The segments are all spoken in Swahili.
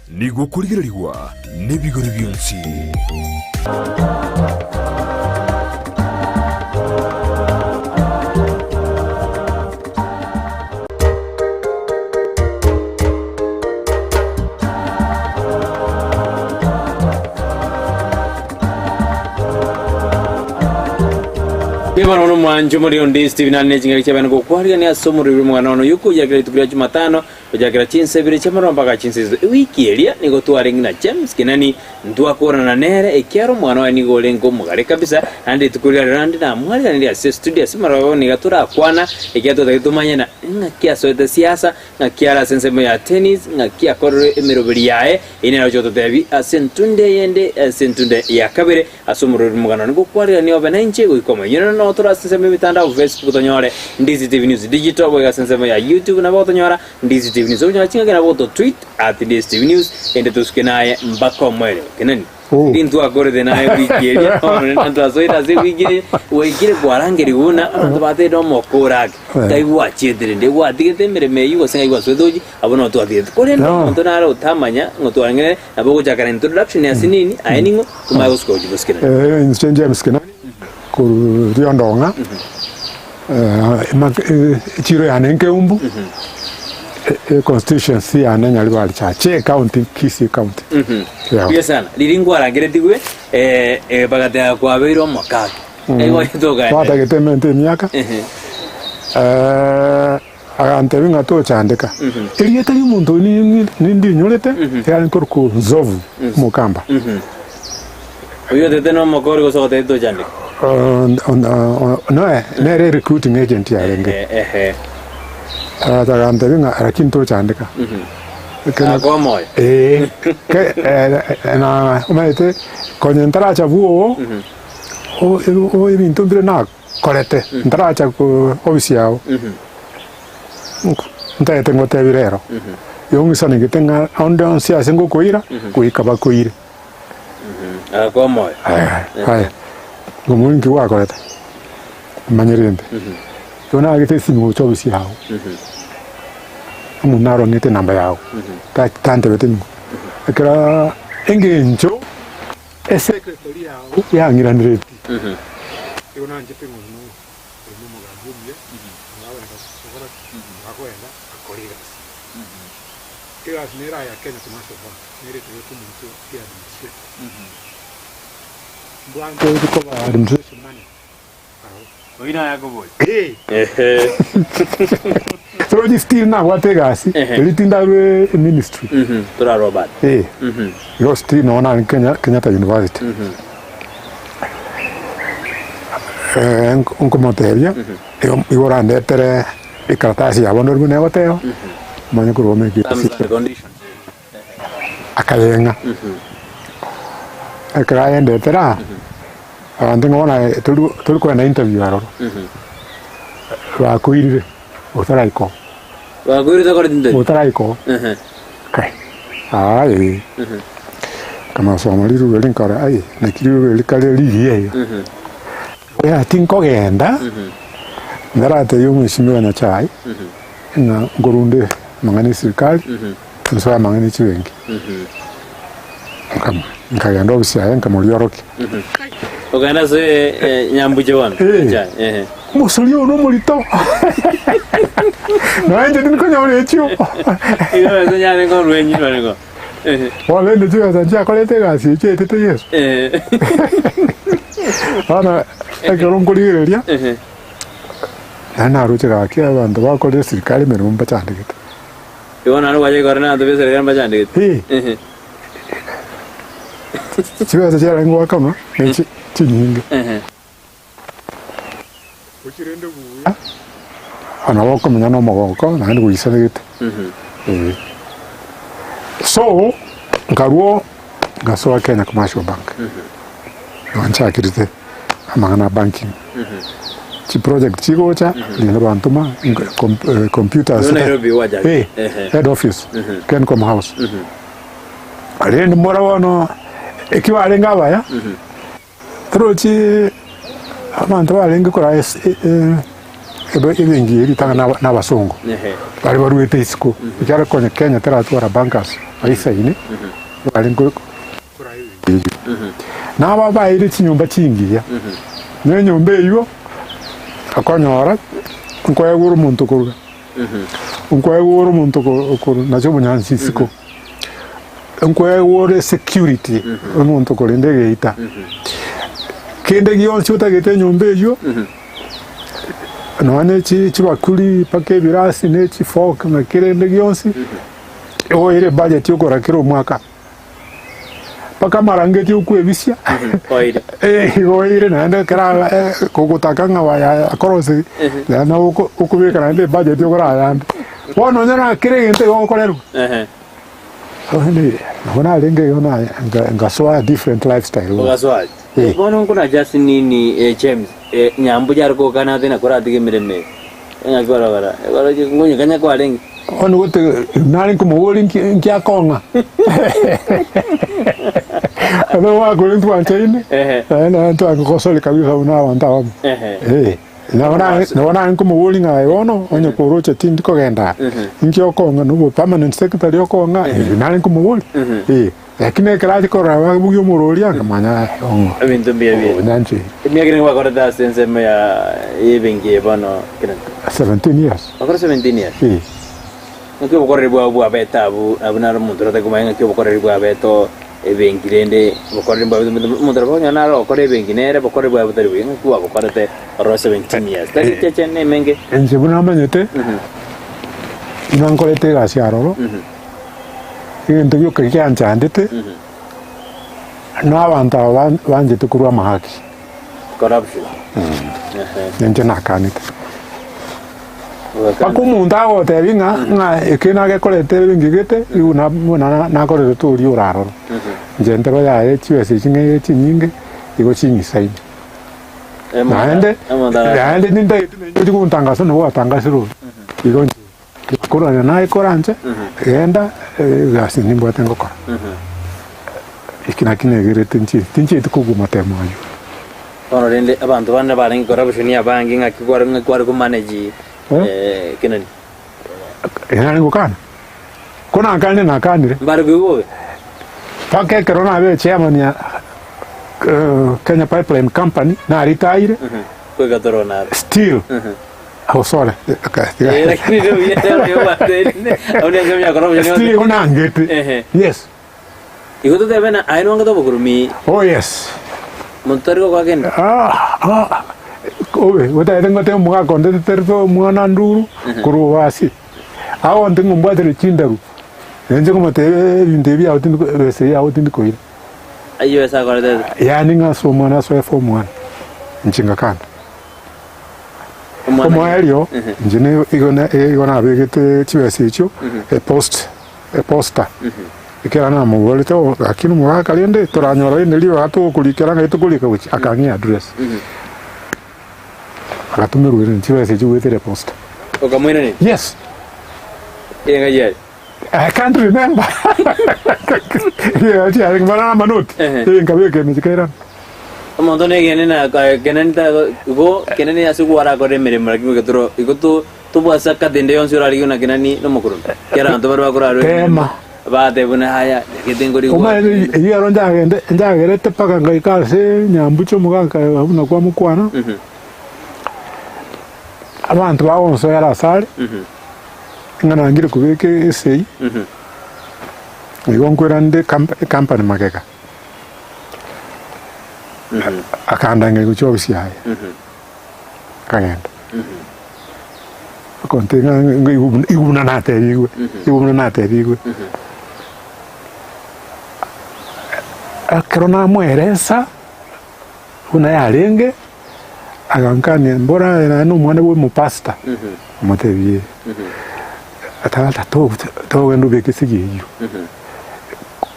ni gukurigirwa n'ibigori byonsi. Bano mwanjo muri Ndizi binane jinga cyabana go kwari ni asomo ruri mwana no yuko yagira tukira Jumatano yagira chinse bire cyamara mpaka chinse wiki elia nigo tware ngina James Kenani ndwa korana nere ekero mwana wa nigo lengo mugare kabisa andi tukurira randi na mwali ndi ase studio simara ni gatura kwana ekiato takitumanya na ngakia soete siasa ngakia sensemo ya tennis ngakia korore emerobiri yae ine na joto tebi asentunde yende sentunde ya kabere asomo ruri mwana nigo kwari ni obanenche uikoma yino no sensemo mitandao Facebook tonyore Ndizi TV News digital boga sensemo ya YouTube na boto nyora Ndizi TV News unya chinga na boto tweet @Ndizi TV News ende tuskinaye mbako mwele Kenani Dintu agore de nae wiki ndo azoira ze wiki wikire kwarangeri una ndo bate no mokorage kai wachedere nde watigete mere meyu senga igwa swedoji abono to atigete kore ndo naro utamanya ngoto angere naboko jakara introduction ya sinini ayeningo kumayo skoji buskina James Kenani Kuriondonga chiro yanenge umbu constituency yana nyalibali cha county Kisii county yes sana liringwa rangere tigwe bagata kwa beiro makaka ewa itoga wata getemente myaka agante binga to chandeka eliyeta y'umuntu ni ndi nyolete yani korko nzovu mukamba uyo tete no makori go sote to chandeka no nere recruiting agent ya renge agante binga rakinto chandeka kana kwa moyo na umaite konyentara cha buo o ibintu mbere na korete ndara cha ko ofisi yao ntaete ngote birero yongisana gitenga onda sia sengo koira kuikaba koire kwa moyo hai ngomungi wa korete manyerende yona gite simu cho ofisi yao munaro ngete namba yao tante betingo akira engencho secretary yao ya ngiranire yona njete ngono Omogano nawe nakasokora akwenda akorira kila nera ya Kenya tunasoba nere tuko muntu ya blanco tuko ba administration money oina yako boy so this still na wategasi elitinda we ministry tora Robert yo still naona Kenyatta University unkomoteria igora ndetere ikaratasi ya bono rubune goteo manya kurome ki akayenga akaya ndetera andi ngona tuli kwenda interview aro bakuirire utaraiko bakuirire ko ndinde utaraiko kai ai kama somali rubele nkara ai nakiriwe likale liye ya tinko genda ndarate yo mwishimiwa na chai na ngorunde mangani serikali nso mangani chiwengi nkagenda ofisi yawe nkamuliyoroke ogana so nyambuje wana chai musulio no mulito naende ndiko nyawle chio iyo so nyane ko rwenyi rwengo wale ndio za kolete gasi chete yesu ana ekerongolireria ana roche gakia abantu bakore serikali merumba chandikete yona no waje korana to serikali mbachandikete chiwa za jara ngwa kama nechi chinyinge ukirende buya ana wako mnyana mogoko na ndi kuisanegete so ngaruo ngasoa Kenya Commercial Bank wancha kirite amana banking chi project chigocha ni bantuma computers Nairobi waja head office Kencom house ale ndi mora wano ekiwa alenga baya trochi abantu balenga kora ebe ibingi ritanga n'abasongo bari baruete isiko cyara Kenya teratwara bankers aisa ine bali ngo na baba ile chinyumba chingi ya ne nyumba iyo akonyora nkoye guru muntu kuruga nkoye guru muntu kuru nacho bunyansi siko nkoye guru security muntu kurinde geita kende gionsi utagete nyumba iyo none chibakuli pake birasi ne chifok na kirende gionsi ile budget yokora kiro mwaka paka marangeti ukwebisya oire naende kera kugutaka nga ya akorose na ukubika naende budget yokora yande wono nyana kirente yokorerwa nabona lenge yona ngaswa different lifestyle ngaswa bono kuna just nini James nyambu jarko kana tena kora digemireme ngakora bara ngonya kanya kwa lenge ono gote nari kumwoli nkiakonga ano wa kulintu antaine na nto akosole kabisa una wanta na kumwoli ngai ono onye koroche tindi kogenda nkiokonga no permanent secretary okonga nari kumwoli lakini kalaji kora bugyo muroli angamanya ebintu bie nanchi miagire wa kora da sense me ya ebengi bano 17 years akora 17 years ngakyo bokorerwa bwa betabu abunara muntu ratakumanya ngakyo bokorerwa beto ebengirende bokorerwa muntu rabonya naro korebe nginere bokorerwa butari bwe ngakyo bokorete ro 17 years takiche ne menge enje buna manyete inankolete gasiaroro into yo kyancha andete n'abantu banje tukurwa mahaki corruption nje nakanite pakumuntu agotebi nga ekina gekorete bingigete iuna na korete turi uraro nje ntero yae chiwese chinge chinyinge igo chinyisaini naende ninda itu kuntangaso no watangasiro igo korana nae koranje genda gasi nimbo tengo kora ikina kinegerete tinchi tukuguma temayo ono rende abantu bane barengi corruption ya bangi ngakigwara ku manage Kenani nani ngokana kuna akane na kanire mbarugwe pake corona be chairman ya Kenya Pipeline Company na retired kwa gatorona still sorry lakini ndio yeye wate au ngemya corruption still kuna ngete yes ikoto tebena aino ngado bokurumi oh yes montargo kwa kenda owe wata tengo te muga konde terto mwana nduru kurubasi awo ndengo mbadere chindaru nje ko mate bindebi awo tindu rese awo tindu ko ira ayo esa korede yani nga so mwana so form 1 nchinga kana omoelio njine igona abegete chiwese icho posta ikera na mugole to akinu muga kalende toranyora ine liwa ato kulikera ngaito kulika uchi akangi address akatumirwa ine chiwese chiwetere posta okamwina ni yes yenga yeye I can't remember. Yeah, I think banana manut. Yenga weke ni chikaira montone genena Kenani ta go Kenani asugwara kore mere mara kingo ketro ikoto tubu asaka dende yonsi rari una Kenani no mokuru kera anto barba kora tema ba de buna haya ketengori go oma yero ndagere te paka ngai kase nyambucho mugaka abuna kwa mukwana abantu bawonso yara sale ngana ngire kubeke sei ngonkwirande company mageka akanda ngai kuchobisi haya kagenda akontenga ngai iguna naterigwe akrona mweresa una yarenge agankane mbora era no mwana we mupasta mutebie atata to wendo bekisigiyo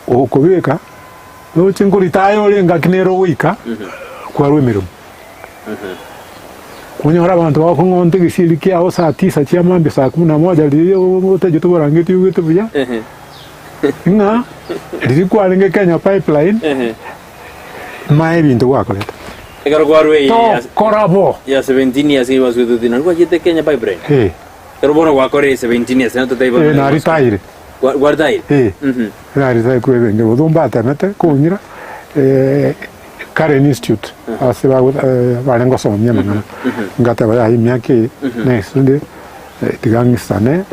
okubeka no chinguri tayo lenga kinero wika kwa rwemero kunyora abantu bako ngonte gisilikia au saa 9 chia mambe saa 11 lio utaje to barangeti ugeto bya nga lilikuwa lenge Kenya Pipeline mai bintu wako leta egaro kwa rwe ya korabo ya 17 years he was with the Kenya Pipeline eh pero bueno wa kore 17 years no te iba na retire Guardai. Na rita ku ebe ngo domba tamete ko nyira Karen Institute asiba balengo somya mangana ngata ba hi myake next nde tigangisane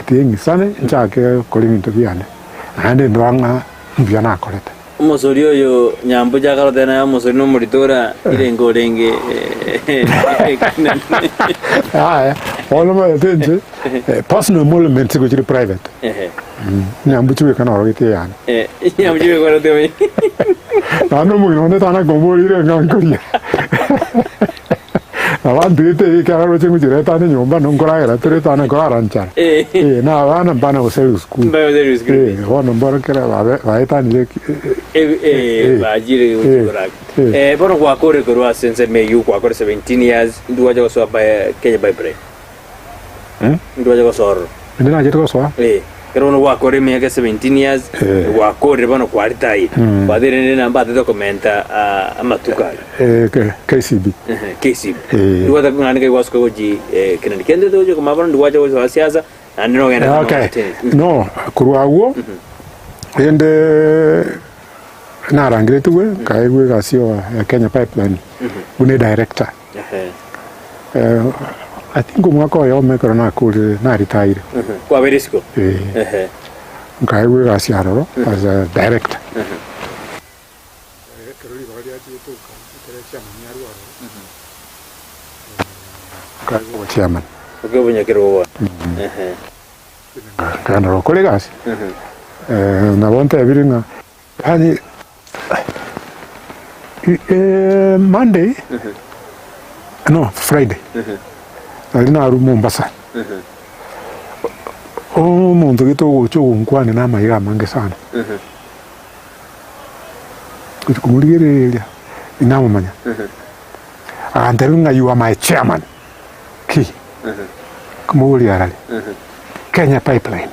nchake kolinto byane ande ndwanga byana koleta umusori oyo nyambo jakalo tena umusori no muritora irengo renge all of the personal emolument go to private nyambo chiwe kana orite yana nyambo chiwe kana te nano mu no tana gombo ire ngankuri abantu ite ikara chingu chire tana nyomba nongora era tere tana ko arancha na wana bana go selu school hono mbora kera va tani bajire ujura bono kwa kore korwa sense me yu kwa kore 17 years nduwaje ko so ba Kenya Bible nduwaje ko so ndina je ko so pero no wa kore me 17 years wa kore bono kwa ritai badire ne namba de documenta amatuka KCB nduwaje ngani ke wasko goji Kenani kende dojo ko mabano nduwaje ko siasa andino genda no kurwawo ende narangire tuwe kaigwe gasio Kenya Pipeline une director I think umwaka yo mekoro na kule na retire kwa berisco kaigwe gasio aro as a director kaigwe chairman ugobunya kirowa kana ro kolegas na wonte biringa yani Monday no Friday alina ru Mombasa muntu gito cyo nkwane na mayira mange sana kumurigere inama manya antelunga you are my chairman kumuri arali Kenya Pipeline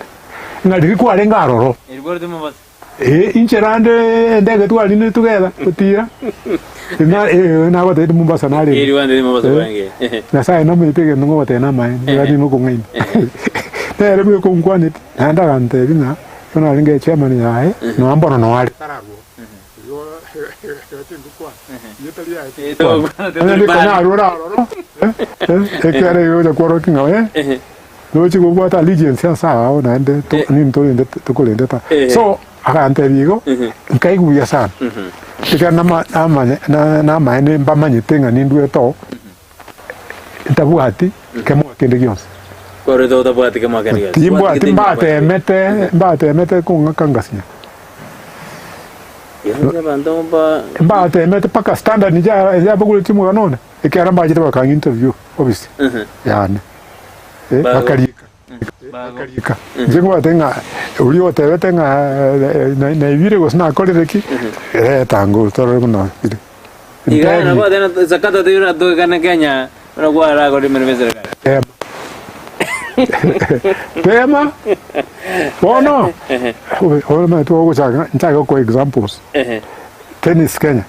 ngadi ko alenga aroro ilibora de Mombasa incherande ndege twalinde together kutira na wate de Mombasa na le iliwande de Mombasa wange na sai no mipege ngo wate na mai ngadi no kungai tere mwe kungwane anda kante bina tuna linge chairman ya no ambono no wali tararwo yo tindukwa yetali ya to ekare yo de kworo kinga no chigo bota allegiance sa na ende to nin to ende to kolende ta so akante bigo nkai guya sana tika na mane mbamanye tenga nindwe to tabuati kemo kende gyons kore to tabuati kemo kende gyons timbo mbate mete kunga kangasnya yanga bandomba mbate mete paka standard ni ja bagule timu kanone ikara mbaje to kan interview obviously yani bakarika jengo tenga ulio tebe tenga na vire go sna kolireki tango toro no ira na bada na zakata de una do kana Kenya na gwara go de mervezera tema bono hola ma to go chaka ntago ko examples tennis Kenya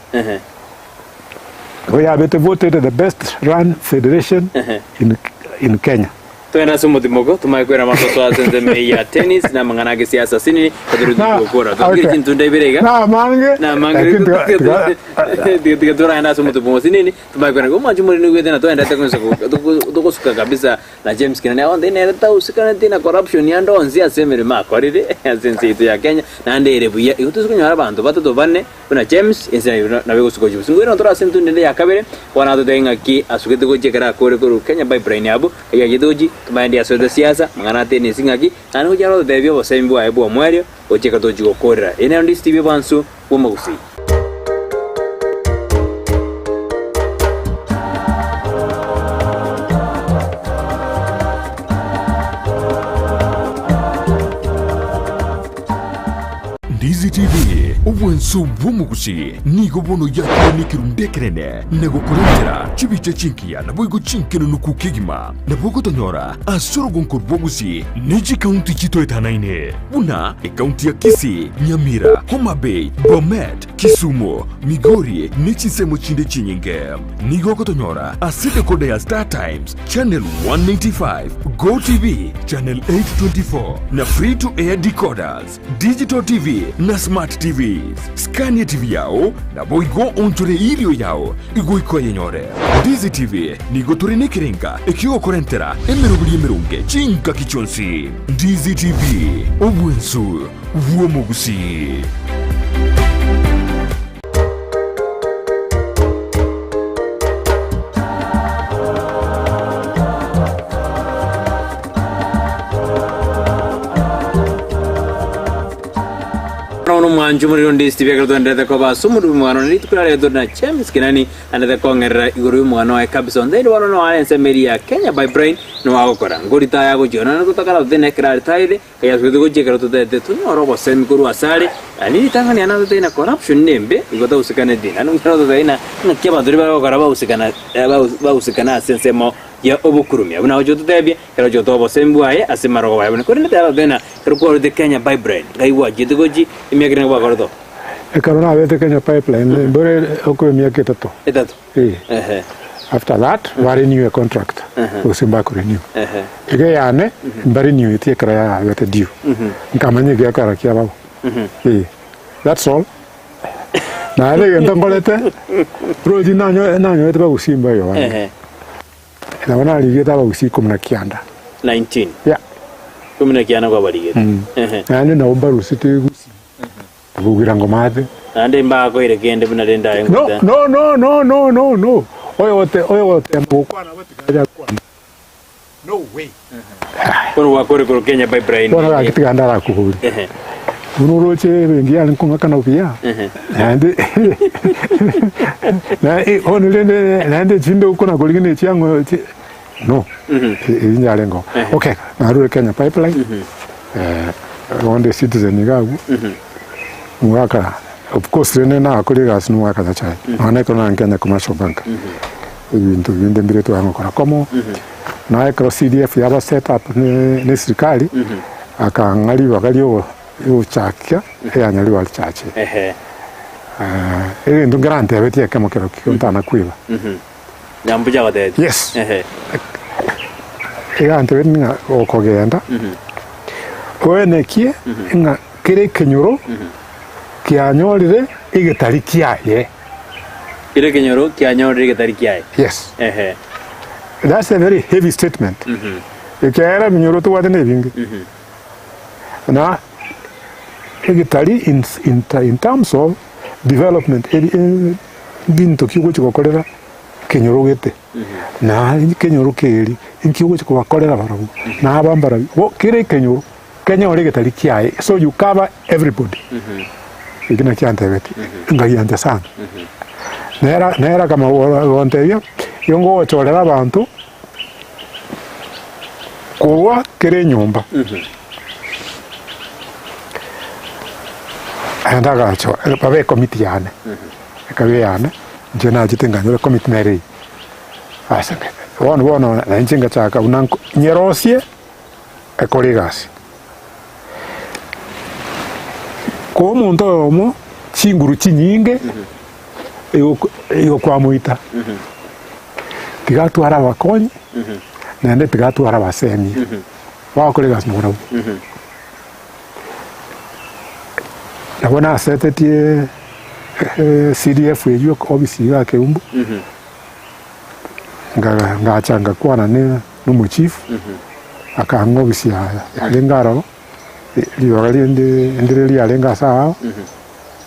we have voted the best run federation in Kenya. Tuena sumo timoko tumakwera masoso asenze meya tennis na mangana ke siasa sini kaduru dikokora tukiri tunde birega na mange diga tura na sumo timoko sini tumakwera ko majumuri ni gwetena to enda takonsa ko suka kabisa na James Kenani awande ne ta usikana tina corruption yando onzi asemere makorire asenze itu ya Kenya na ndere buya ikutusukunyara abantu batoto bane kuna James ense na bego suko jibusu ngwera tora sentu ndende ya kabere wana to denga ki asukete ko jekara kore Kenya by brain yabo ya gidoji tumaende asoda siasa mangana tennis ngaki anu jaro debyo bosembi wa ebo mwario ocheka to jigo korra ene Ndizi TV bansu wo Gusii. Ndizi TV ubwenso bwo Gusii nigo bono yakoni kirundekerene nego kurentera chibiche chinkia na boigo chinkeno nukukigima na bogo tonyora asoro gonkor Gusii neji county chito etanaine una e county ya Kisii, Nyamira, Homa Bay, Bomet, Kisumu, Migori, Nichisemo Chinde Chinyinge. Nigo Kotonyora, Asite Kodea Star Times, Channel 195, Go TV, Channel 824, na free to air decoders, Digital TV, na Smart TVs. Scania TV yao, na boigo onchore ilio yao, igo iko yenyore. Ndizi TV, nigo turine kiringa, ikigo korentera, emeruguli emerunge, chinka kichonsi. Ndizi TV, Obwensu, Gusii. Mwanju muri Ndizi TV akaruto ndete ko basumuri mwana niti kula ledo na James Kenani andete ko ngera iguru mwana wa kabisa ndende wano no alense meri ya Kenya by brain no agokora ngori ta yago jona no kutakala thene kra taide kaya thudu go jekara to de tunoro go sem kuru asale ani tangani ana to ina corruption nembe igota usikane dina no ngero to ina nakeba duri ba go raba usikana sensemo ya obukurumia buna ojo tutebye kero jo tobo sembuaye asimaro wa buna korine ta dena kero ko de Kenya by brain gaiwa jidugoji imiagina ba gordo Karona avete Kenya pipeline bore okurumia kitato after that wari new contract usimba ko renew ige yane bari new tie kra ya avete due nkamanye ge kara kia babo that's all na ile ndongolete roji nanyo ete ba usimba yo na wana aligeta ba Gusii kumna kianda 19 yeah kumna kianda kwa baligeta yani na umba rusite Gusii bugira ngomate ande mba ko ire kende buna denda ngota no oyo wote mbukwana batikaja kwa no way kono wakore ko Kenya by brain kono akitiganda la kuhuri unuroche bengia nkunga kana upia ande na onulende nande chindo uko na koligine chiango no inyalengo okay na Kenya pipeline on the citizen gagu mwaka of course rene na akoligas no mwaka za chai ana ko na Kenya commercial bank ibintu binde mbire to hango kora komo na ekro CDF ya set up ne serikali akangari bagalio uchakia yanyali wali chache ndo grante abetia kama kero kikontana kwiba nyambuja wade yes ante wenga okogenda oenekie nga kire kenyoro kianyorire igetari kiaye kire kenyoro kianyorire igetari kiaye yes that's a very heavy statement ikiara minyoro to wadene bingi na igetari in terms of development bintu kigo chikokorera kenyoro gete na kenyoro keri inkigo chikokorera barabu na abambara wo kire kenyoro Kenya getari kiaye so you cover everybody igina kiante beti ngai ante sana nera kama wonteyo yongo ochorera abantu kuwa kire nyumba anda gacho babe committee yane kabe yane jena jitenganyore committee meri asanga wono na njinga chaka unanko nyerosie ekoligas ko muntu omo chinguru chinyinge iyo kwa muita tigatu ara bakonyi nende tigatu ara basemi wakoligas mura nabona asetetie CDF yeyo obisi yake umbu ngachanga kwana ne n'umuchief akangobisi ya lengaro liwali ndiri ya lenga sawa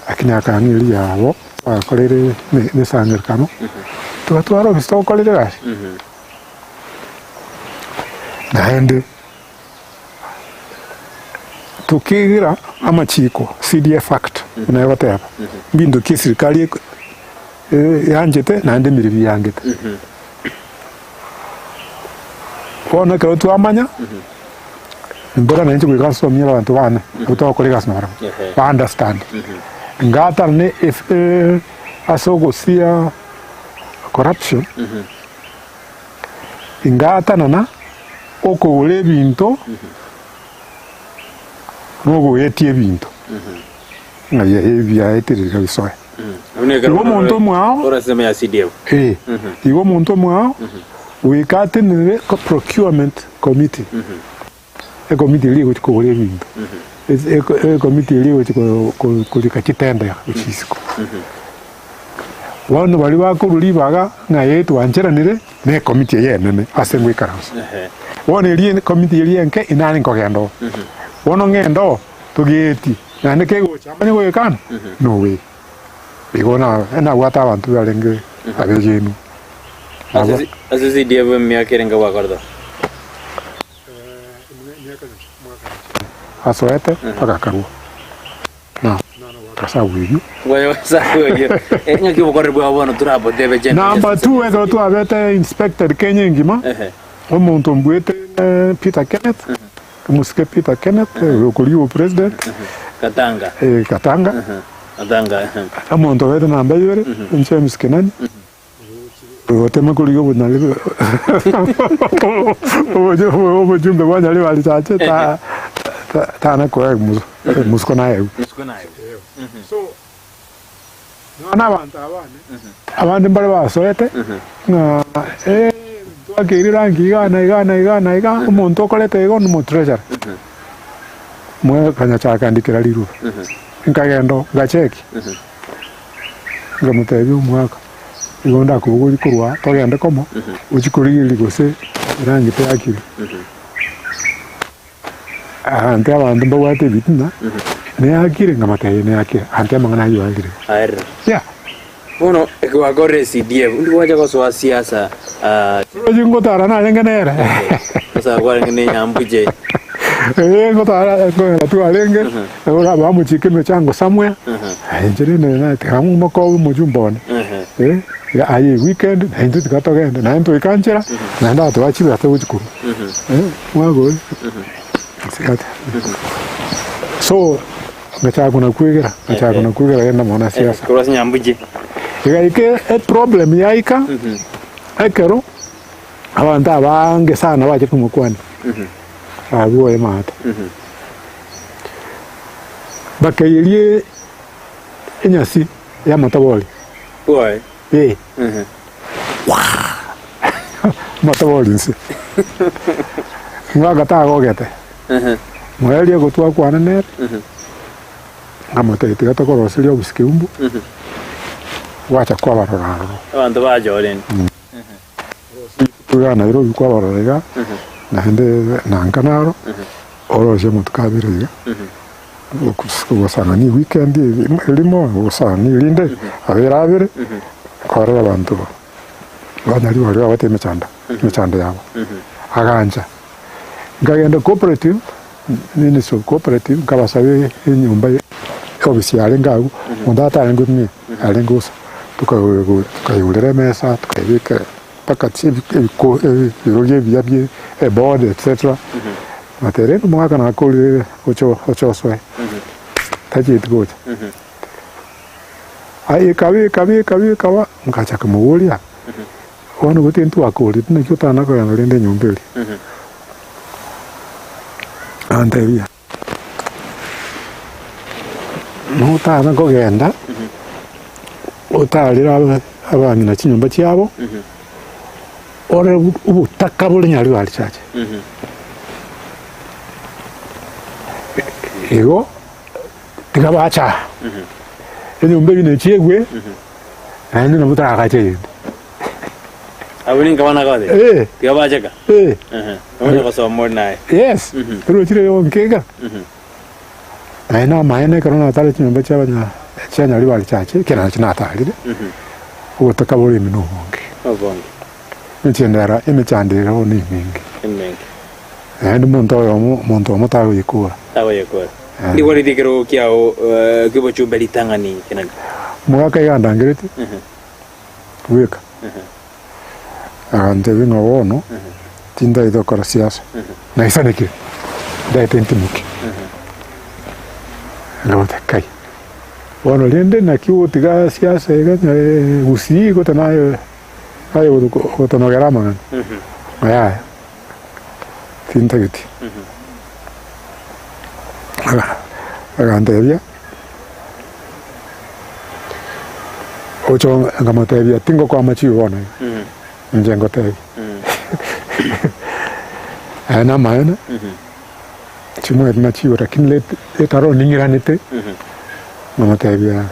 akini akangili yabo akolere ne sangirkano tuwaro bisto kolere gashi naende tukigira amachiko CDF Act unayoteba bindu kisirikali yanjete nande miribi yangete ona ko tuamanya mbora nanchi kuikanso mira abantu bana utakolega snora ba understand ngata ne if asogosia corruption ingata nana oko ule binto nogo yetie binto ngaye hebia etirika bisoe Igo muntu mwao ora sema ya CDF igo muntu mwao wikate nire ko procurement committee committee ligo chikore bintu committee ligo chiko likachitenda uchisiko wano bali bakururi baga na yetu anjeranire ne committee yenene asengwe karansi wone liye committee liye nke inani ngogendo wono ngendo tugeti nane kego chamanye go yekan no way igona ena wata abantu balenge abejenu azizi diye miakerenga wakordo asoete akakarua na kasabuyu wayo sabuyo ngaki bokorre bwa bono turabo debe jen number 2 ego tu abete inspector Kenya ngima omuntu mbwete Peter Kenneth musike Peter Kenneth ukuriyo president Katanga Katanga amuntu wete namba yore James Kenani otema kuriyo bunali obo jumbe bwana wali chache ta na kwa musko nayo so nana abantu abandi mbale basoete na twakirira igana umuntu okorete igo no treasure mwe kanya chakandikira liru nkagendo gacheki ngamutebi umwaka igonda kubuguri kurwa togende komo uchikurigiri gose rangi yakiri ante abantu mbawate bitina ne akire ngamataye ne akire ante mangana yo akire aera ya bono kwa gore CDF ndi waje kwa so siasa jingo tara na ngenera sasa kwa ngene nyambuje ngotara ko tu alenge ora ba mu chikime chango somewhere njere ne na tamu moko mu jumbone ya ayi weekend ndio tukatogenda na ndio ikanjera na ndio tuachiwe hata ujikuru mwago so ngachaguna kwegera yenda mona siasa kwa nyambuje ike problem yaika ekero abantu abange sana baje kumukwani abuo emata bakeyelie enyasi ya mataboli boy mataboli nsi ngagata gogete mwelie gutwa kwana net amata itiga tokorosiria obusikimbu wacha kwa baroraro abantu bajoren tugana iro kwa barorega na hende nankanaro oroje mutukabiriga ukusanga ni weekend limo usanga ni linde abirabire korera abantu banali bari abate mechanda yabo aganja ngagenda cooperative nini so cooperative kabasabe inyumba ofisi yale ngagu undata ngumye alengusa tukayulere mesa tukayika pakati ko iroje biabie board etc material mwaka na kuli ocho soe taji tugoja ai kawa ngacha kumuulia wana gutintu akoli tuna kyutana ko yanalende nyumbeli antebia notana kogenda otalira abami na chinyumba cyabo ore ubutaka buli nyali wali chache ego tigabacha enyumba bine chiegwe andi nabutaka kache abuni ngabana gade tigabacha ka ona ko so mornai yes pero chire yo nkega aina maene karona tale chinyumba cyabanya cyanyali wali chache kena chinatali ubutaka buli mino bonge nchendera imechandira oni mingi andi muntu omutawe yikura ndi wali dikero kyao kibo chumbeli tangani kenani mwaka yandangirete weka ande vinga wono tinda idokora siasa na isaneke daitenti muki ngawote kai wono lende na kiwo tiga siasa Gusii ko tanayo ayo ko tanogera man aya tinta giti ande bia ocho ngamatebia tingo kwa machi wona njengo tebi ana maana chimwe machi wora kinle etaro ningiranite ngamatebia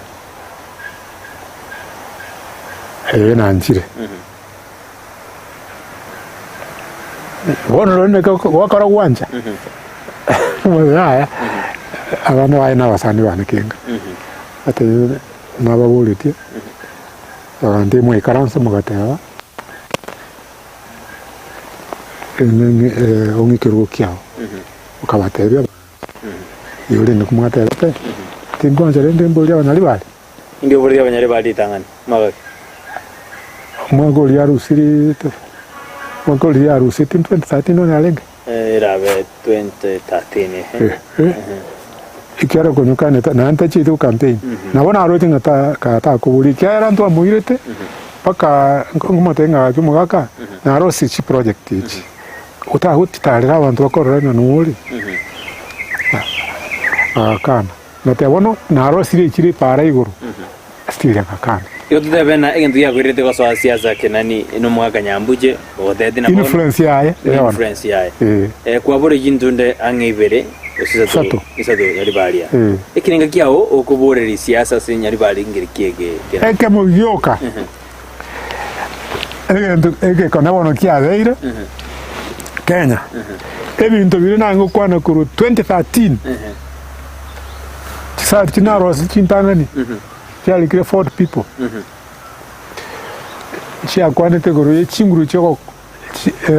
na anjire wono ne ko wakara wanja abana baina basani banakenga ate nababulite abandi mu ikaransa mugateba ongikero kyao ukabatebya yule ndikumwateba pe tingonza rende mbuli abanali bali inge buli abanyari bali tangani magaki mwagoli yarusiri mwagoli yarusiri 2013 no alenge irabe 2013 ikiara konyukane na anta chitu campaign nabona aroti ngata kata kubuli kiara ndo amuirete paka ngomatenga cyumugaka na rosi chi project ichi utahutarira abantu bakorera n'uri kana natewono na rosi chiri para iguru stili akakana yo tutebena egentu ya kwirete kwa swa siasa Kenani no mwaka nyambuje odede na influence yaye kwa bore jintunde angibere Sato yari balia ekirenga kiao okuborera siasa se nyari bali ngiri kiege eke mu yoka eke kona wono kiabeire Kenya ebintu biri nango kwana kuru 2013 sa tinaro sintangani cyali kire 40 people chia kwana tegoro yechinguru choko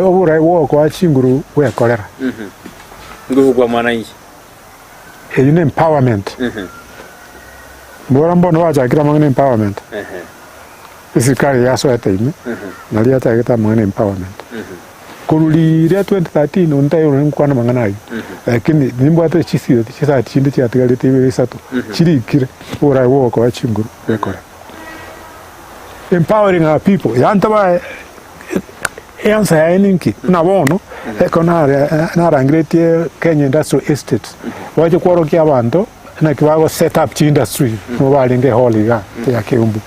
oburai wo kwa chinguru we kolera nguvu kwa mwananchi ine empowerment mbora mbono wajakira mangene empowerment isikari yaso yataime nali yatakita mangene empowerment kululire 2013 untayo nkwana manganayo lakini nimbwate chisiyo chisa chinde chatigali tibe isato chirikire ora wo kwa chinguru bekora empowering our people yantaba yansa yaninki na bono ekonare narangretie Kenya Industrial Estates waje kworokia abantu na kibago set up chi industry no balinge holiga ya Keumbu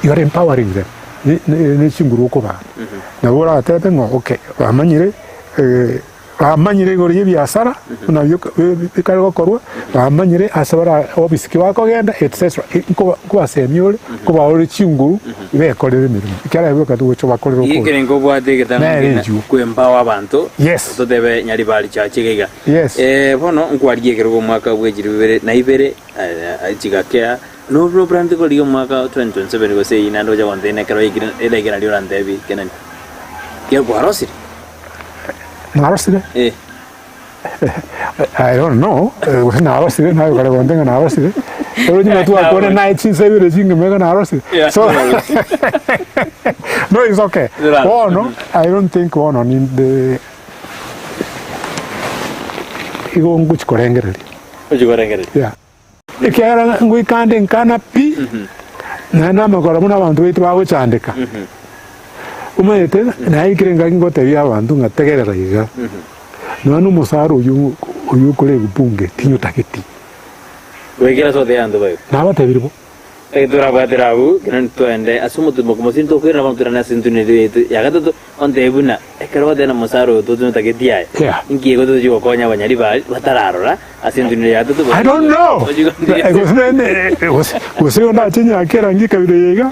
you are empowering them ni chinguru ko ba na bora atete ngo okay bamanyire gori yebiasara na bikaro korwa bamanyire asabara obisiki wako genda etc ko asemyole ko baore chinguru bekorere mirimo ikara yoka tucho bakorero ko ikirengo bwate getana ku empower abantu to debe nyari bali chachigega bono nkwarie kero mwaka bwejiri na ibere achigakea no program ko liyo mwaka 2027 go sei nando ja wandene kero igira liyo randebi Kenani kero kwarosi narosire I don't know narosire na yo kare gondenga narosire pero ni tu akone na ichinse bire jinga mega narosire so no it's okay oh no I don't think one on in the igo nguchi korengereri yeah ikera ngui kande nkana pi na nama kora muna bantu bitu bago chandika umete na ikirenga ngote bya abantu ngategerera iga nanu musaro uyu kule bunge tinyo taketi wegera so de ando bayo na batebirbo dura badirabu Kenani tuende asumu tumo como sinto kwera bantu na sinto ne yagata to onde buna ekero de na musaro to tinyo taketi ya ingi ego to jigo konya banyari ba batararora asinto ne yagata to I don't know was na chinya kera ngi kabire yega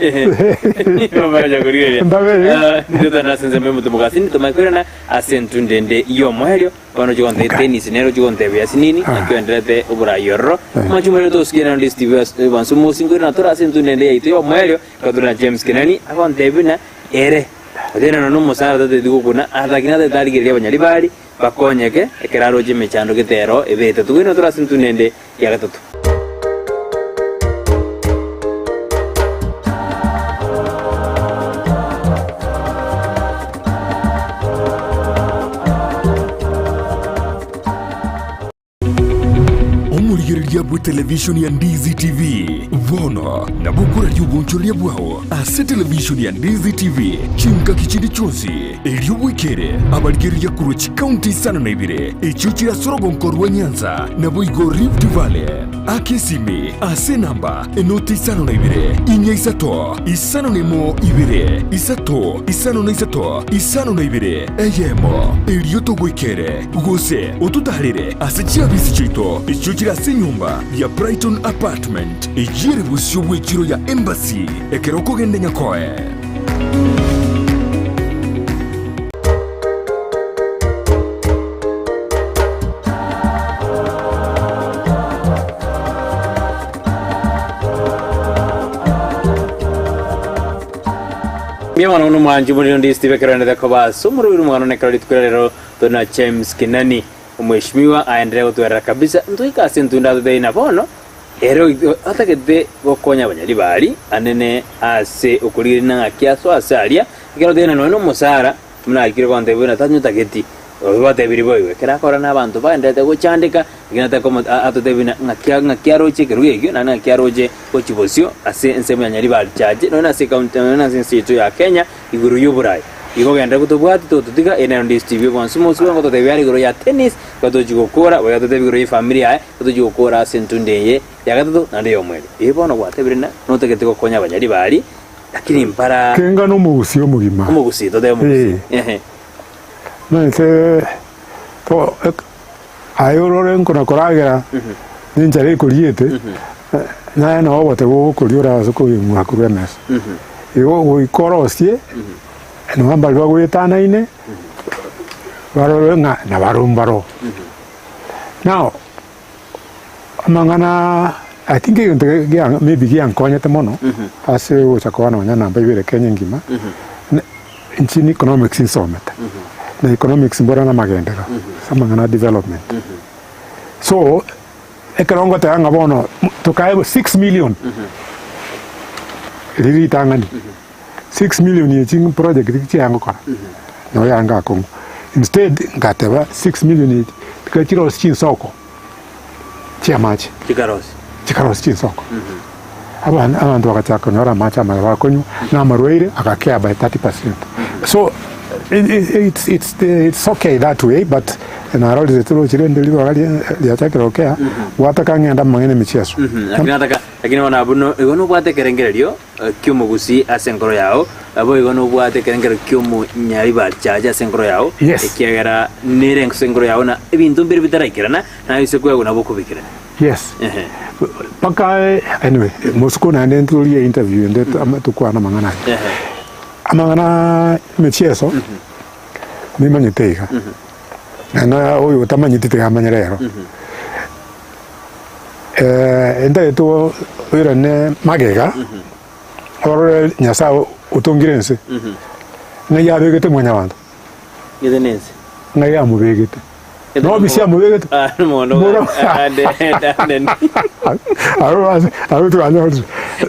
baba ya kuriye ndio na senze memo tumo kasini to makwera na asinto ndende iyo mohelio bano jigonde tennis nero jigonde bya sinini akwenderete ubura yorro machumero to skena list bansu musingo na tora asinto ndende yaito yo mohelio kaduna James Kenani akonde bina ere adena no musara de digo kuna adakina de dali gele banyali bali bakonyeke ekeraro jime chando getero ebete tuino tora asinto ndende yagatatu ria bwe television ya Ndizi TV vono na bukura ry'ubunchoria bwao ase television ya Ndizi TV chinka kichindi chonsi elio bwikere abarigeri ya Kurochi County sana na ibire echuchira sorogonkorwa Nyanza na boigo Rift Valley akesimi ase namba enoti sana na ibire inya isato isano nemo ibire isato isano na isato isano na ibire eyemo elio togwikere gose otutarire ase chiabisi chito echuchira se nyumba ya Brighton Apartment ejire busyo bwechiro ya Embassy ekeroko gende nyakoe. Mwana uno mwanju muri Ndizi TV kerana ko basumuru biru mwana ne karali tukurero tona James Kenani umheshimiwa aendelee kutwera kabisa ntuika sentunda tudeina bono ero atakete gokonya abanyali bali anene ase ukulirina ngakiaso asalia ikero dena no musara muna ikiro konde bwana tanyu taketi obate biri boywe kera kora na bantu baendete guchandika iginata ko atodebina ngakiaroche kerugegyo na ngakiaroje kochibosio ase ensemo yanyali bali chaje no na se county na sensitu ya Kenya iguru yuburai igo genda kutubwati tututiga ene Ndizi TV bonsu musu ngo totebiyari iguru ya tennis katojigokora oya totebiguru ya familia katojigokora sentundeye yakatoto nadiyo mweli ibono gwatebirina no tegete gokonya abanyali bali lakini mpara kenga no mugusio mugima umugusi tode umugusi nese to ayoro nkona koragera ninjare kuriete na no bote go kuriora soko mwakuru ms igo go ikorosie no hamba lwa gwetana ine baro nga na barumbaro now amangana I think maybe gian konya temono ase wo chakwana wanyana mbibire Kenya ngima nchini economics insometa na economics mbora na magendera samangana development so ekerongo tanga bono tukae 6 million riri tangani 6 million yeching project kiyango kwa no yanga ko instead ngateba 6 million tikachiro chin soko chiamachi chikarosi chin soko abantu bakachaka nora macha mara konyu na marweire akakea by 30%. So it's okay that way, but na rodi zetu chirende liwa ya chakira okea wataka ngenda mangene michezo lakini wana abuno igono bwate kerengererio kyumu Gusii asenkoro yao abo igono bwate kerengero kyumu nyari bachaja asenkoro yao ekiagera nere asenkoro yao na ebintu mbere bitaraikirana na isekwe guna bokubikirana. Yes. Paka anyway musuko na ndentuli interview ndeto amatukwa na mangana amangana michezo nimanyiteka na oyo tamanyiteka amanyerero enda to ira ne magega oro nyasa utongirense na yabegete mwanya wantu yedenense na yamubegete no bisia mubegete mono aro tu anyo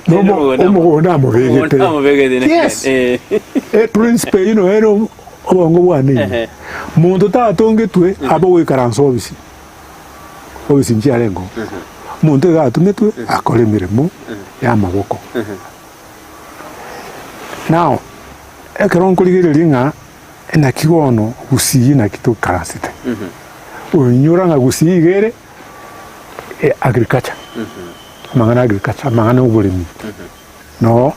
no mo na mubegete yes principle you know ero obongo bwane muntu tatongetwe abo wikaranso obisi njiarengo muntu gatungetwe akore mirimo ya maboko now ekero nkurigirira nga na kiwono Gusii na kitu karasite unyura nga Gusii gere agriculture mangana agriculture mangana ubulimi no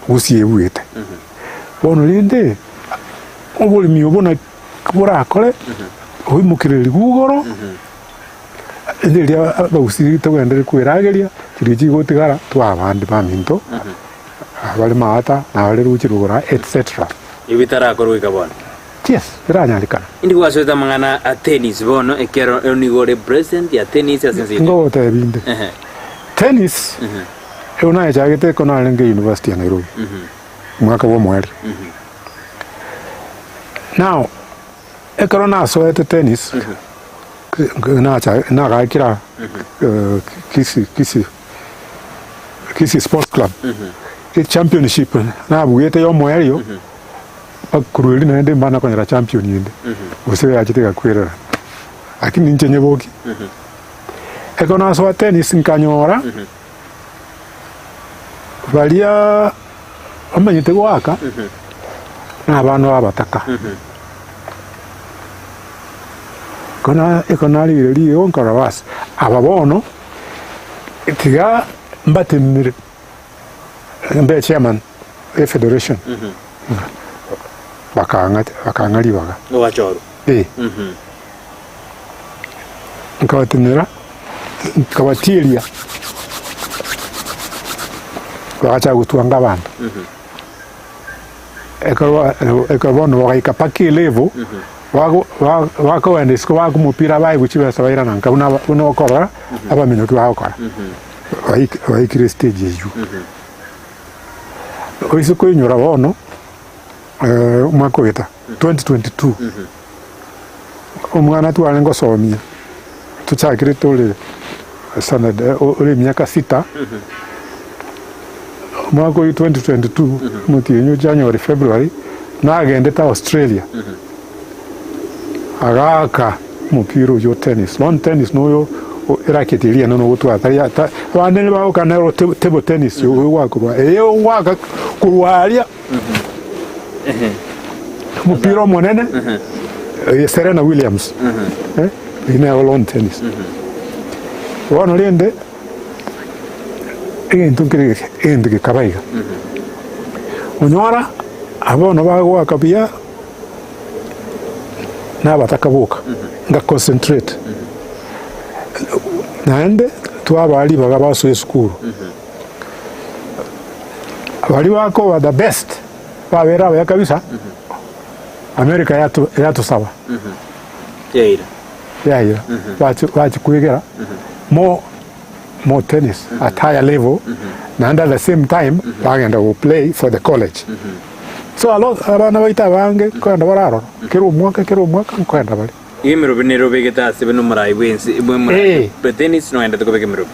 Gusii ebuete bono linde ubulimi ubona kubura akore oyimukirira gugoro nderia Gusii togendere kwirageria kiriji gotigara twabandi baminto abali maata na abali ruchirugura etc ibitara akorwika bona. Yes, iranyalika indi gwasota mangana a tennis bono ekero onigore president ya tennis asensi ngo tabinde tennis euna ya jagete kona lenge university ya Nairobi mwaka wa mweri now ekero na so ete tennis na ga kira Kisii Sports Club championship na bugete yo mweri yo akuruli na ende mbana kwenye champion yende usewe achiteka kwirera lakini nche nyeboki ekona so tennis nkanyora valia amanyite gwaka na abantu abataka kona ekonali ri onkara was ababono tiga mbatemire mbe chairman e federation bakangari baga wachoro nkawatemira nkawatiria bakacha gutwanga abantu ekabono wakaikapaki level wako wende siko wako mupira bai guchiba sabaira nanka una okora aba minutu wakora waikire stage yeju oiso kuinyora bono mwaka weta 2022 omwana twale ngosomia tuchakire tole sana ole miaka 6 mwaka 2022 mutinyo January February nagende ta Australia agaka mupira yo tennis lawn tennis no raketilia no gutwa taria wanene ba kana table tennis yo wakwa waka kurwalia mupira monene Serena Williams ina lawn tennis wana lende ende kabaiga onyora abono bagwa kabia nabatakabuka nga concentrate naende twabali baga baso school abali bako wa the best babera ya kabisa America yato sawa yaira bati kuigera more tennis at higher level and at the same time bagenda will play for the college so a lot abana baita bange kwenda bararo kero mwaka kwenda bali imero binero begeta sebeno marai wensi imwe tennis no enda to bege mero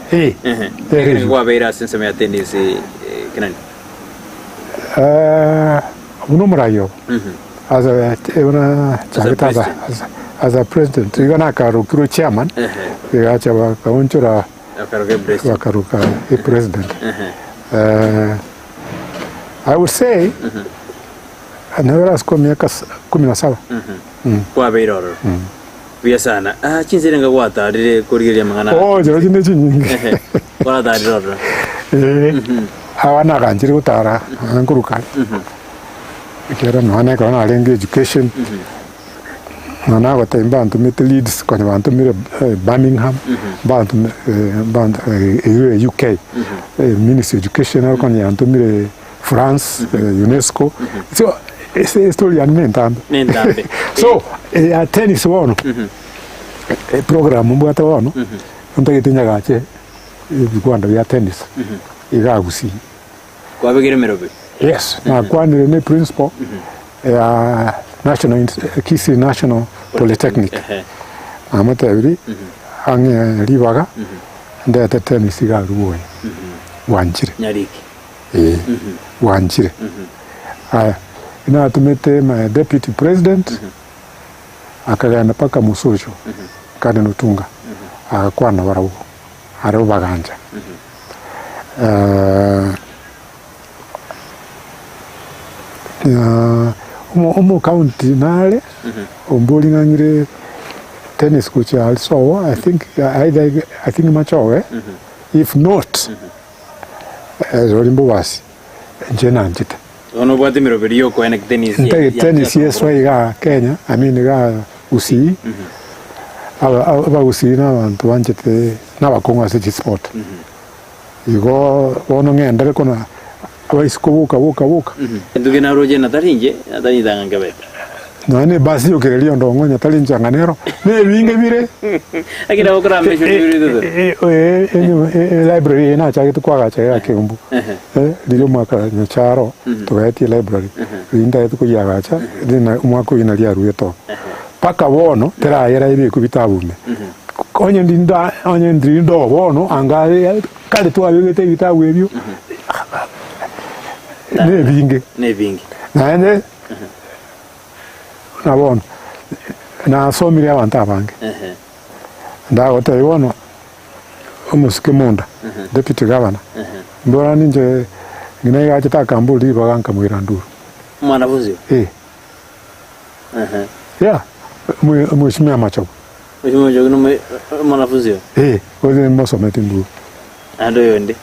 kwa beira sense me tennis Kenani uno marayo as a president igana karo kiro chairman igacha ba kaunchura wakaruka a president I would say anaweza asko miaka 17 kwa beiroro vya sana chinzirenga gwata rire kurigeria mangana jero jine nyingi kwa dariroro hawana kanjiri utara anguruka kera none kana alenge education nana gota imbantu mit leads kwa bantu mire Birmingham bantu UK Ministry of Education kwa bantu mire France UNESCO so it's story alimentando so tennis wono program mbwata wono ntagitinya gache bikwanda bya tennis iga Gusii kwa begere merobe yes na kwani ne principal national Kisii National Polytechnic amata yuri ange ribaga ndete tennis iga ruwe wanjire nyariki wanjire ina tumete my deputy president akagenda paka musojo kandi nutunga akakwana barabo arabo baganja omo county nale ombolingangire tennis coach also I think machowe if not zolimbo basi jena njita ono bwate miroberi yo kwa tennis yes wa Kenya I mean ga Gusii aba Gusii na bantu banjete n'abakongo se sport igo bono ngenda kona abaisikubuka buka ndugena roje natarinje atanyidanga ngabe none basi ukirelia ndongo nyatali njanganero ne binge bire akira okra mesho bire library ina cha kitu kwa gacha ya Kembu lilo mwaka nyacharo tuweti library inda yetu kuya gacha dina mwako ina lia ruyeto paka bono tera yera ibi kubitabume onye ndindo bono angale kale tu abigete bitabu ebyo ne binge naende nabona nasomire abantu abange ndagote bono Muskimonda deputy governor mbona ninje ngina yachita kambuli baganka mwiranduru mwanafunzi yeah mheshimiwa Machogo mwanafunzi wale mosometi ndu ando yonde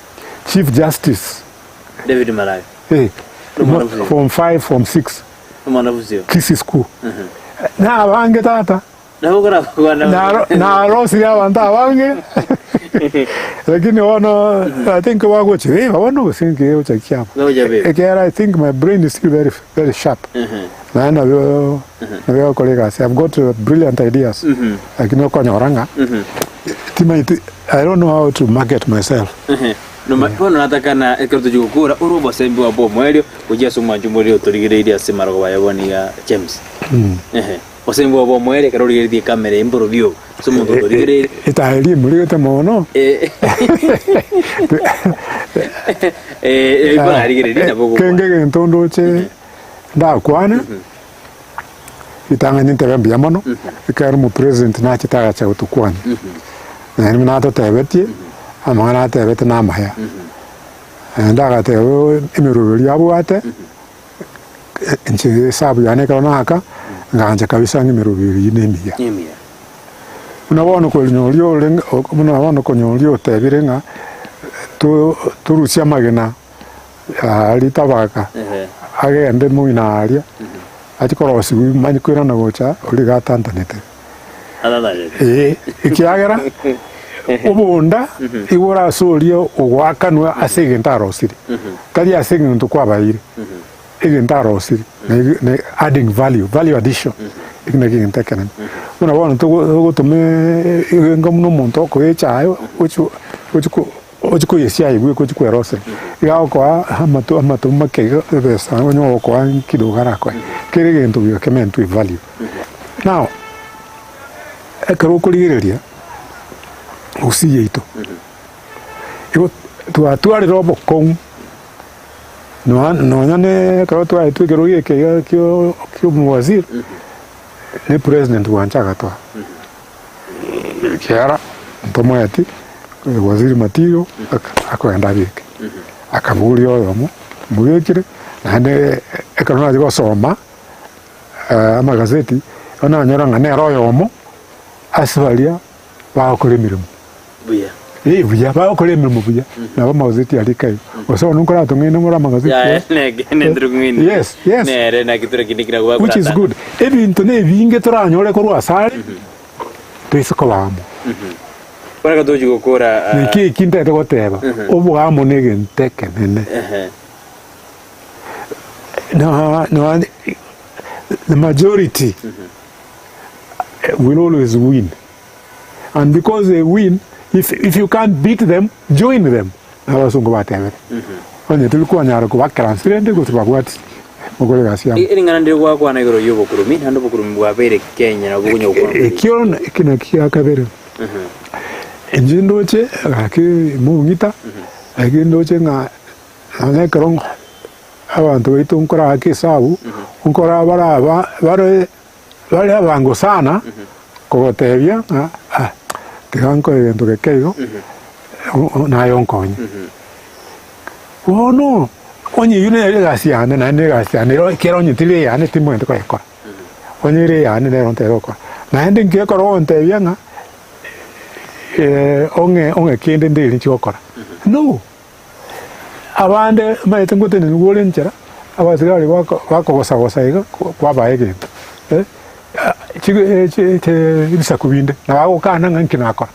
Chief Justice David Maraga form 5 form 6 mwanafunzi Kisii school na wange tata na rosi ya wanda wange lakini wana I think wako chiwe wana usinge uchakia I think my brain is still very sharp na vyo kolega say I've got brilliant ideas lakini kwa nyoranga I don't know how to market myself no mapono nataka na ekerto jukura urubo sembi wa bo mwelio kujia suma jumuri otorigeredia semaro wa yaboni ya James osembi wa bo mwele karorigeredia kamera imboro bio sumu otorigeredia itaheli muri tamono ibona rigeredia na bogo kenge ntondo che nda kwana itanga ninte bambi yamono ikari mu president na chitaga cha utukwana na ni nato tebeti amana tebeti na maya ndaga tewe emirubiri abwate nche sabu yane kana aka nganje kabisa ngimirubiri inemiya unabona ko nyolyo lenga unabona ko nyolyo tebirenga turusia magena ali tabaka agende muina aria atikorosi manyikwira na gocha uri gatantanete ikiagera ubunda igura solio ugwakanwa asigentarosiri kali asigentu kwabaire igentarosiri na adding value addition ignagintekenen unabona tugutume ngamuno muntu ko echayo ochuko yesia igwe ko chikwerose igao kwa amatu makega besa onyo kwa kidogara kwa kirigento byo kementu value now ekaro kuligereria Gusii ito igo tuatware robo kon no nyane karo tuaitu keroye kyo muwaziri ne president wanchaga twa kiara ntomoyati waziri Matiyo akwenda bike akaburi oyomo muyekire nande ekanona digo soma amagazeti ona nyora ngane royomo asvalia bakole mirimo buya bakole mirimo buya nabo magazeti alikai oso nunkora tungene mura magazeti yes nere na kitura kinikira kwa which is good ebintu ne binge turanyore ko rwasare tuisiko bamo para ka doji gukora niki kinte to goteba obwamo negenteke nene no the majority will always win, and because they win, if you can't beat them, join them. Abasungu batebe onye tulikuwa nyara ko bakaransirende ko tubagwati mugore gasiya iringana ndi kwa na igoro yobo kurumi hando bukurumi bwa bere Kenya na bugunyo kwa kiona kina kia kabere enjindoche aki mungita agindoche nga ane karong abantu baitu nkora akisabu nkora bare abango sana ko tebia tiganko evento que keigo na yonkonye no onye yune legasiane na negasiane ro kero nyitile ya ne timo ento ko ekora onye re ya ne ronte ko na ende nke ko ronte bianga onge kende ndiri chokora no abande maite ngote ni ngole nchera abasirali bako gosa iga kwa baege bisa kubinde na bako kana ngankina akora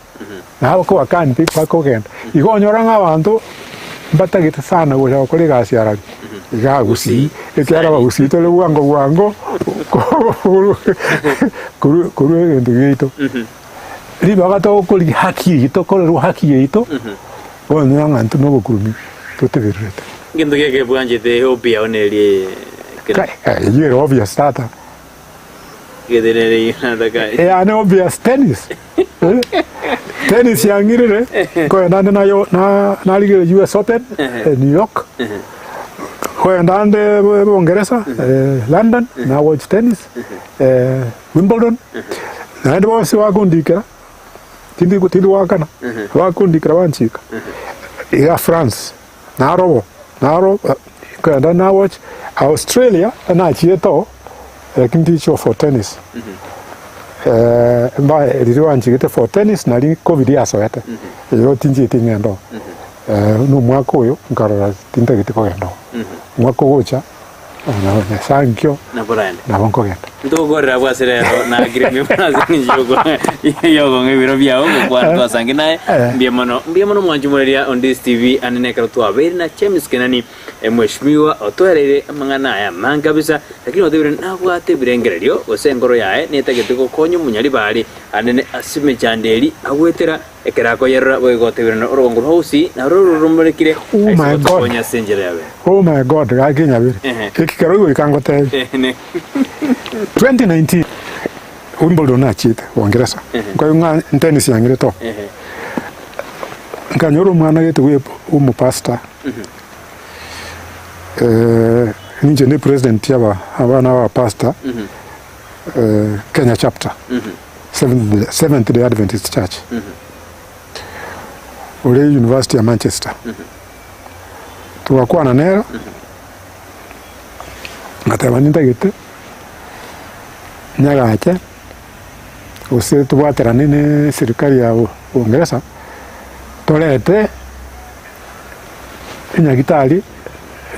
na bako wakandi bako genda igo nyoranga abantu batagita sana go kole gasiara ga Gusii ekyara ba Gusii tole wango kuru ndugito riba gato koli haki ito kolo haki ito ono ngantu no kurumi toteverete ngendo ke bwanje te obia oneli ye obvious tata gedere yanda kai ane obvious tennis yangirire ko ndande na lige US Open New York ko ndande Uingereza London na watch tennis Wimbledon na ndo wasi wakundikira tindi wakana wakundi krawanchika ya France naro kada na watch Australia na chieto kindi cho for tennis ba riwanchika for tennis na li covid ya soete yo tinji tingendo no mwako yo nkarora tinta kitiko gendo mwako gocha na sankyo na borande na bonko gendo ndogorera bwaserero na agremi bwazingi yogo ngebiro byao kwa twasange naye mbiemono mwanjumureria on this TV anene karatu aberi na James Kenani mheshimiwa otwerere amangana aya mangabisa lakini otebire nabwate birengererio osengoro yae netagete konyo munyari bari anene asime chandeli agwetera ekerako yerra boigotebire no rongo hosi na rurumurikire konya senjere yawe oh my god gakinya bire ekikero igo ikangote 2019 Wimbledon achite Uingereza kwa hiyo tennis yangire to nkanyoro mwana yetu we umupasta ninje ni president yaba abana wa pastor Kenya chapter Seventh Day Adventist Church ule University ya Manchester tuwakuwa na nero ngatabaninda gite nyagache use tubwatera nini serikali ya Uingereza tolete inyagitari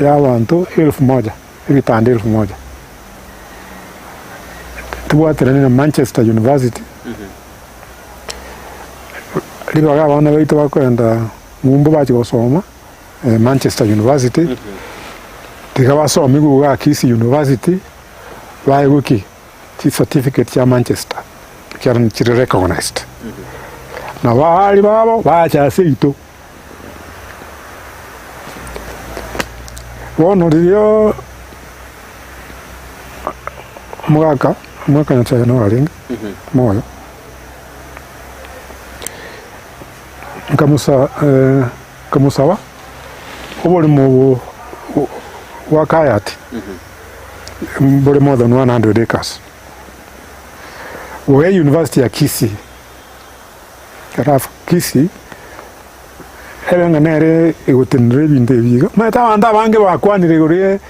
ya abantu 1000 ibitande 1000 tubwatera nini Manchester University libaga abana baitu bakwenda mumbu bachi gusoma Manchester University tikabasoma guga Kisii University baiguki certificate ya Manchester kiaran chiri recognized na wali babo bacha seito wono dio mwaka na chano alinga moyo kamusawa obole mu wakayati bole more than 100 acres we University ya Kisii karafu Kisii ebenga nere egotenere binde biga mata anda bange bakwanire gore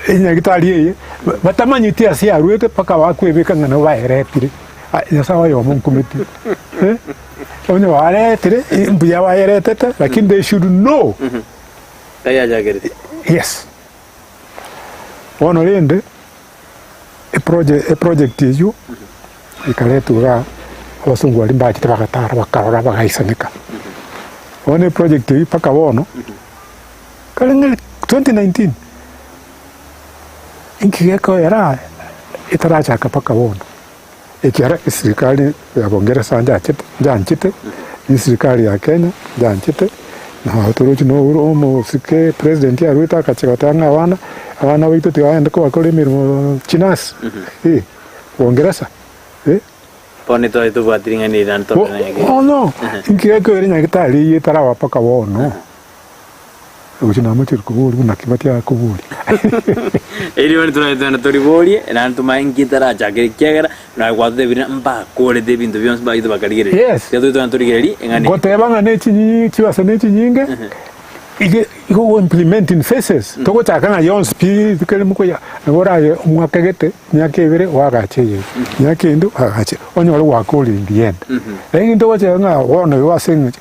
inyagitari ye batamanyiti asi arwete paka bakwebeka ngana baeretire yasawa yo munkumiti onye waretire mbuya waeretete lakini they should know aya jagerite yes ono rende a project you ikaletura wasungu walimbaji tabakatara bakarora bagaisanika one project hii paka wono kalenge 2019 inkigeko era itaracha paka wono ikiara serikali ya Uingereza janchite serikali ya Kenya janchite na waturuchi no uromo sike president ya Ruta kachikatanga abana baitu tiwaenda ko bakore mirimo chinas Uingereza pone to itu batiringa ni dan to na yake oh no inkigeko era nyagitari itarawa paka wono ujina mutir kubuli na kibatia kubuli eri wani tuna toriboli na tuma ingitara jagere kegera na kwade bina mba kole de bintu byons ba ido bakarigere yes ya tuna torigeri ngani gotebanga nechi chiwasa nechi nyinge igo implement in phases toko chakanga yons pi kele mukoya ngora ye mwakagete nyakebere wagacheye nyakendo agache onyoro wakoli in the end ndo wachanga wona waseng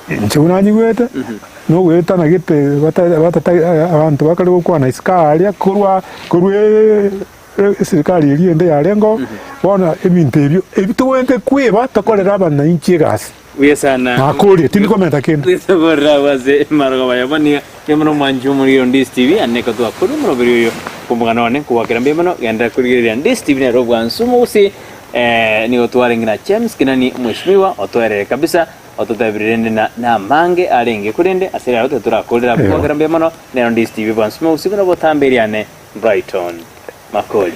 nchunanyi wete no weta na gite wata abantu bakali gukwa na iskaria kurwa serikali iriende yarengo bona ebintu ebyo ebituwente kweba takolera abana inchigas uyesana akuri tindi komenta kendo uyesabora waze maroga bayabani yamano manju muri on this TV aneka to akuru muri biriyo kumbugana wane kubakira mbemano genda kurigirira this TV na robwa nsumu usi ni otware ngina James Kenani mheshimiwa otware kabisa ototabirende na mange arenge kurende asira yote turakolera kubakira mbemano na on this TV bwa nsumu usi kuna botamberiane Brighton Makoli